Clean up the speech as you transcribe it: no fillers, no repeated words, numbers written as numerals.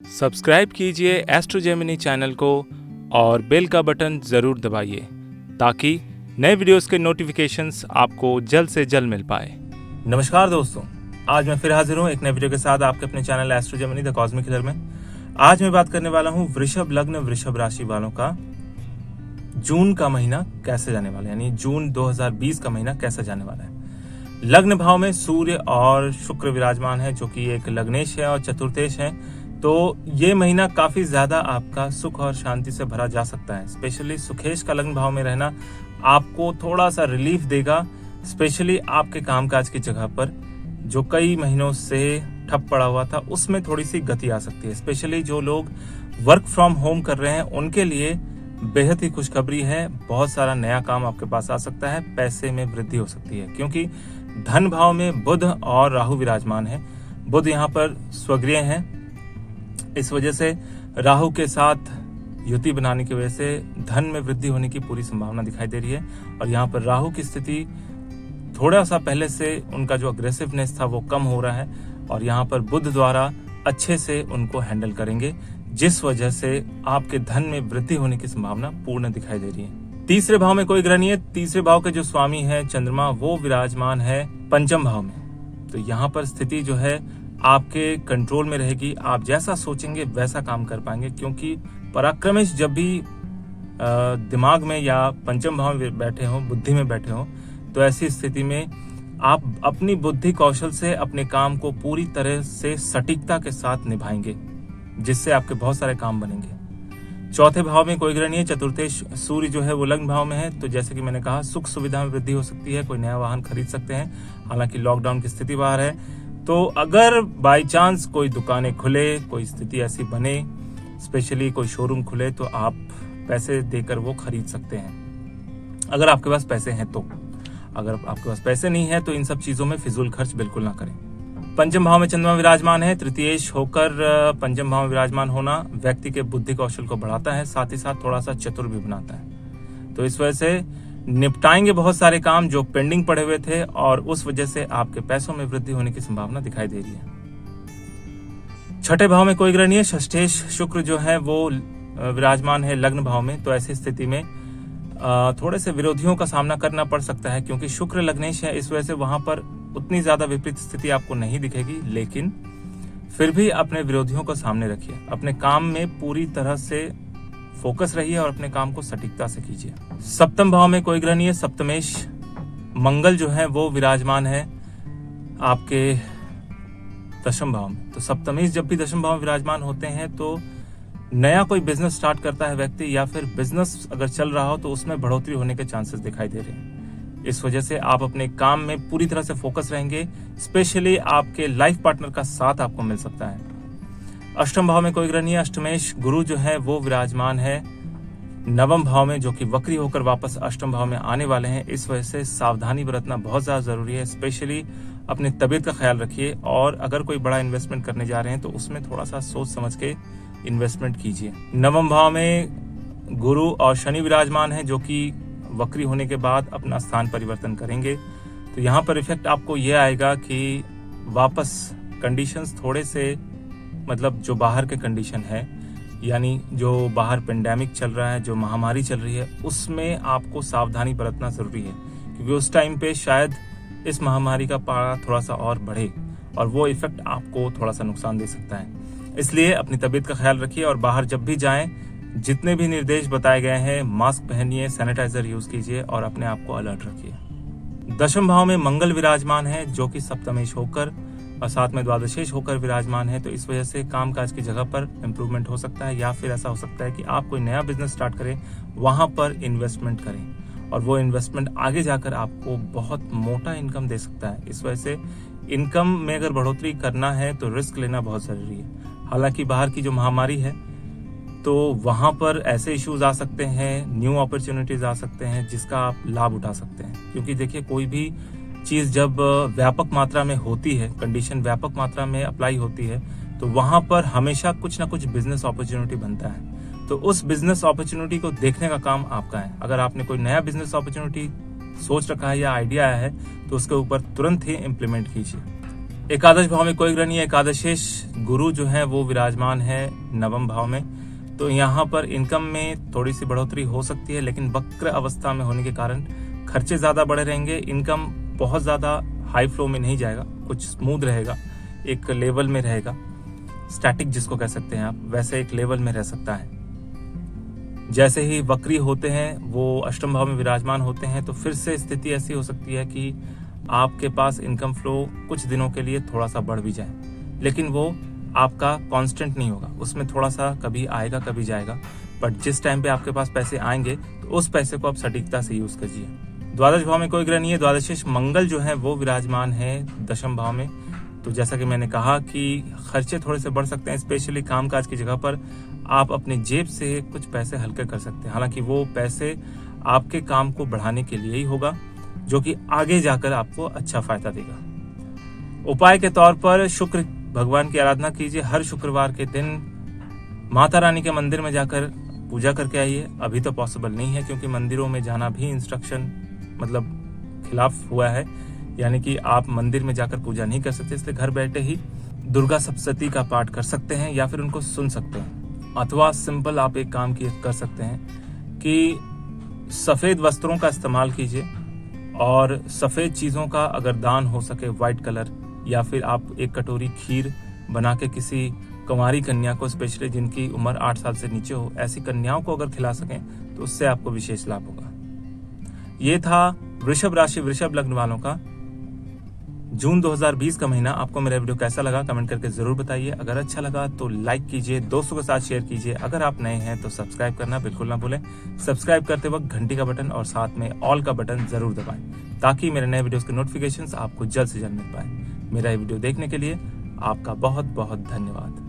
Subscribe कीजिए astro Gemini channel को और बेल का बटन ज़रूर दबाइए ताकि नए वीडियोस के नोटिफिकेशंस आपको जल्द से जल्द मिल पाए। नमस्कार दोस्तों, आज मैं फिर हाजिर हूँ एक नए वीडियो के साथ आपके अपने channel astro gemini the cosmic healer में। आज मैं बात करने वाला हूँ वृषभ लग्न वृषभ राशि वालों का जून का महीना कैसे जाने वाला है, यानी जून 2020 का महीना कैसे जाने वाला है। लग्न भाव में सूर्य और शुक्र विराजमान है, जो कि एक लग्नेश है और चतुर्थेश है। तो ये महीना काफी ज्यादा आपका सुख और शांति से भरा जा सकता है। स्पेशली सुखेश का लग्न भाव में रहना आपको थोड़ा सा रिलीफ देगा, स्पेशली आपके कामकाज की जगह पर जो कई महीनों से ठप पड़ा हुआ था उसमें थोड़ी सी गति आ सकती है। स्पेशली जो लोग वर्क फ्रॉम होम कर रहे हैं उनके लिए बेहद ही खुशखबरी है। बहुत सारा नया काम आपके पास आ सकता है, पैसे में वृद्धि हो सकती है, क्योंकि धन भाव में बुध और राहु विराजमान है। बुध यहाँ पर स्वगृह है, इस वजह से राहु के साथ युति बनाने की वजह से धन में वृद्धि होने की पूरी संभावना दिखाई दे रही है। और यहाँ पर राहु की स्थिति थोड़ा सा पहले से उनका जो अग्रेसिवनेस था वो कम हो रहा है और यहाँ पर बुध द्वारा अच्छे से उनको हैंडल करेंगे, जिस वजह से आपके धन में वृद्धि होने की संभावना पूर्ण दिखाई दे रही है। तीसरे भाव में कोई ग्रह नहीं है। तीसरे भाव के जो स्वामी है चंद्रमा, वो विराजमान है पंचम भाव में। तो यहाँ पर स्थिति जो है आपके कंट्रोल में रहेगी। आप जैसा सोचेंगे वैसा काम कर पाएंगे, क्योंकि पराक्रमेश जब भी दिमाग में या पंचम भाव में बैठे हो, बुद्धि में बैठे हो, तो ऐसी स्थिति में आप अपनी बुद्धि कौशल से अपने काम को पूरी तरह से सटीकता के साथ निभाएंगे, जिससे आपके बहुत सारे काम बनेंगे। चौथे भाव में कोई ग्रह नहीं है। चतुर्थेश सूर्य जो है वो लग्न भाव में है। तो जैसे कि मैंने कहा, सुख सुविधा में वृद्धि हो सकती है, कोई नया वाहन खरीद सकते हैं। हालांकि लॉकडाउन की स्थिति बाहर है, तो अगर बाय चांस कोई दुकानें खुले, कोई स्थिति ऐसी बने, स्पेशली कोई शोरूम खुले, तो आप पैसे देकर वो खरीद सकते हैं, अगर आपके पास पैसे हैं तो। अगर आपके पास पैसे नहीं है तो इन सब चीजों में फिजूल खर्च बिल्कुल ना करें। पंचम भाव में चंद्रमा विराजमान है। तृतीयेश होकर पंचम भाव में विराजमान होना व्यक्ति के बुद्धि कौशल को बढ़ाता है, साथ ही साथ थोड़ा सा चतुर भी बनाता है। तो इस वजह से निपटाएंगे बहुत सारे काम जो पेंडिंग पड़े हुए थे, और उस वजह से आपके पैसों में वृद्धि होने की संभावना दिखाई दे रही है। छठे भाव में कोई ग्रह नहीं है। षष्ठेश शुक्र जो है वो विराजमान है लग्न भाव में। तो ऐसी स्थिति में थोड़े से विरोधियों का सामना करना पड़ सकता है, क्योंकि शुक्र लग्नेश है। इस वजह से वहां पर उतनी ज्यादा विपरीत स्थिति आपको नहीं दिखेगी, लेकिन फिर भी अपने विरोधियों को सामने रखिए। अपने काम में पूरी तरह से फोकस रहिए और अपने काम को सटीकता से कीजिए। सप्तम भाव में कोई ग्रह नहीं है। सप्तमेश मंगल जो है वो विराजमान है आपके दशम भाव में। तो सप्तमेश जब भी दशम भाव में विराजमान होते हैं तो नया कोई बिजनेस स्टार्ट करता है व्यक्ति, या फिर बिजनेस अगर चल रहा हो तो उसमें बढ़ोतरी होने के चांसेस दिखाई दे रहे हैं। इस वजह से आप अपने काम में पूरी तरह से फोकस रहेंगे। स्पेशली आपके लाइफ पार्टनर का साथ आपको मिल सकता है। अष्टम भाव में कोई ग्रह नहीं है। अष्टमेश गुरु जो है वो विराजमान है नवम भाव में, जो कि वक्री होकर वापस अष्टम भाव में आने वाले हैं। इस वजह से सावधानी बरतना बहुत ज्यादा जरूरी है। स्पेशली अपनी तबीयत का ख्याल रखिए, और अगर कोई बड़ा इन्वेस्टमेंट करने जा रहे हैं तो उसमें थोड़ा सा सोच समझ के इन्वेस्टमेंट कीजिए। नवम भाव में गुरु और शनि विराजमान है, जो कि वक्री होने के बाद अपना स्थान परिवर्तन करेंगे। तो यहाँ पर इफेक्ट आपको ये आएगा कि वापस कंडीशंस थोड़े से, मतलब जो बाहर के कंडीशन है, यानी जो बाहर पेंडेमिक चल रहा है, जो महामारी चल रही है, उसमें आपको सावधानी बरतना जरूरी है, क्योंकि उस टाइम पे शायद इस महामारी का पारा थोड़ा सा और बढ़े और वो इफेक्ट आपको थोड़ा सा नुकसान दे सकता है। इसलिए अपनी तबीयत का ख्याल रखिए, और बाहर जब भी जाएं, जितने भी निर्देश बताए गए हैं, मास्क पहनिए, सैनिटाइजर यूज कीजिए और अपने आप को अलर्ट रखिए। दशम भाव में मंगल विराजमान है, जो कि सप्तमेश होकर और साथ में द्वादशेश होकर विराजमान है। तो इस वजह से कामकाज की जगह पर इम्प्रूवमेंट हो सकता है, या फिर ऐसा हो सकता है कि आप कोई नया बिजनेस स्टार्ट करें, वहां पर इन्वेस्टमेंट करें, और वो इन्वेस्टमेंट आगे जाकर आपको बहुत मोटा इनकम दे सकता है। इस वजह से इनकम में अगर बढ़ोतरी करना है तो रिस्क लेना बहुत जरूरी है। हालांकि बाहर की जो महामारी है, तो वहां पर ऐसे इश्यूज आ सकते हैं, न्यू अपॉर्चुनिटीज आ सकते हैं, जिसका आप लाभ उठा सकते हैं। क्योंकि देखिए, कोई भी चीज जब व्यापक मात्रा में होती है, कंडीशन व्यापक मात्रा में अप्लाई होती है, तो वहां पर हमेशा कुछ ना कुछ बिजनेस अपॉर्चुनिटी बनता है। तो उस बिजनेस अपॉर्चुनिटी को देखने का काम आपका है। अगर आपने कोई नया बिजनेस अपॉर्चुनिटी सोच रखा है या आइडिया आया है, तो उसके ऊपर तुरंत ही इम्प्लीमेंट कीजिए। एकादश भाव में कोई ग्रह नहीं है। एकादशेश गुरु जो है वो विराजमान है नवम भाव में, तो यहाँ पर इनकम में थोड़ी सी बढ़ोतरी हो सकती है, लेकिन वक्र अवस्था में होने के कारण खर्चे ज्यादा बढ़े रहेंगे। इनकम बहुत ज्यादा हाई फ्लो में नहीं जाएगा, कुछ स्मूथ रहेगा, एक लेवल में रहेगा, स्टैटिक जिसको कह सकते हैं आप, वैसे एक लेवल में रह सकता है। जैसे ही वक्री होते हैं वो अष्टम भाव में विराजमान होते हैं, तो फिर से स्थिति ऐसी हो सकती है कि आपके पास इनकम फ्लो कुछ दिनों के लिए थोड़ा सा बढ़ भी जाए, लेकिन वो आपका कांस्टेंट नहीं होगा, उसमें थोड़ा सा कभी आएगा कभी जाएगा। बट जिस टाइम पे आपके पास पैसे आएंगे तो उस पैसे को आप सटीकता से यूज कीजिए। द्वादश भाव में कोई ग्रह नहीं है। द्वादशेश मंगल जो है वो विराजमान है दशम भाव में, तो जैसा कि मैंने कहा कि खर्चे थोड़े से बढ़ सकते हैं, स्पेशली कामकाज की जगह पर आप अपने जेब से कुछ पैसे हल्के कर सकते हैं। हालांकि वो पैसे आपके काम को बढ़ाने के लिए ही होगा, जो कि आगे जाकर आपको अच्छा फायदा देगा। उपाय के तौर पर शुक्र भगवान की आराधना कीजिए। हर शुक्रवार के दिन माता रानी के मंदिर में जाकर पूजा करके आइए। अभी तो पॉसिबल नहीं है क्योंकि मंदिरों में जाना भी इंस्ट्रक्शन मतलब खिलाफ हुआ है, यानी कि आप मंदिर में जाकर पूजा नहीं कर सकते, इसलिए घर बैठे ही दुर्गा सप्तशती का पाठ कर सकते हैं या फिर उनको सुन सकते हैं। अथवा सिंपल आप एक काम कर सकते हैं कि सफेद वस्त्रों का इस्तेमाल कीजिए और सफेद चीजों का अगर दान हो सके, व्हाइट कलर, या फिर आप एक कटोरी खीर बना के किसी कुंवारी कन्या को, स्पेशली जिनकी उम्र 8 साल से नीचे हो, ऐसी कन्याओं को अगर खिला सकें तो उससे आपको विशेष लाभ होगा। ये था वृषभ राशि वृषभ लग्न वालों का जून 2020 का महीना। आपको मेरा वीडियो कैसा लगा कमेंट करके जरूर बताइए। अगर अच्छा लगा तो लाइक कीजिए, दोस्तों के साथ शेयर कीजिए। अगर आप नए हैं तो सब्सक्राइब करना बिल्कुल ना भूलें। सब्सक्राइब करते वक्त घंटी का बटन और साथ में ऑल का बटन जरूर दबाएं, ताकि मेरे नए वीडियोस के नोटिफिकेशंस आपको जल्द से जल्द मिल पाए। मेरा ये वीडियो देखने के लिए आपका बहुत बहुत धन्यवाद।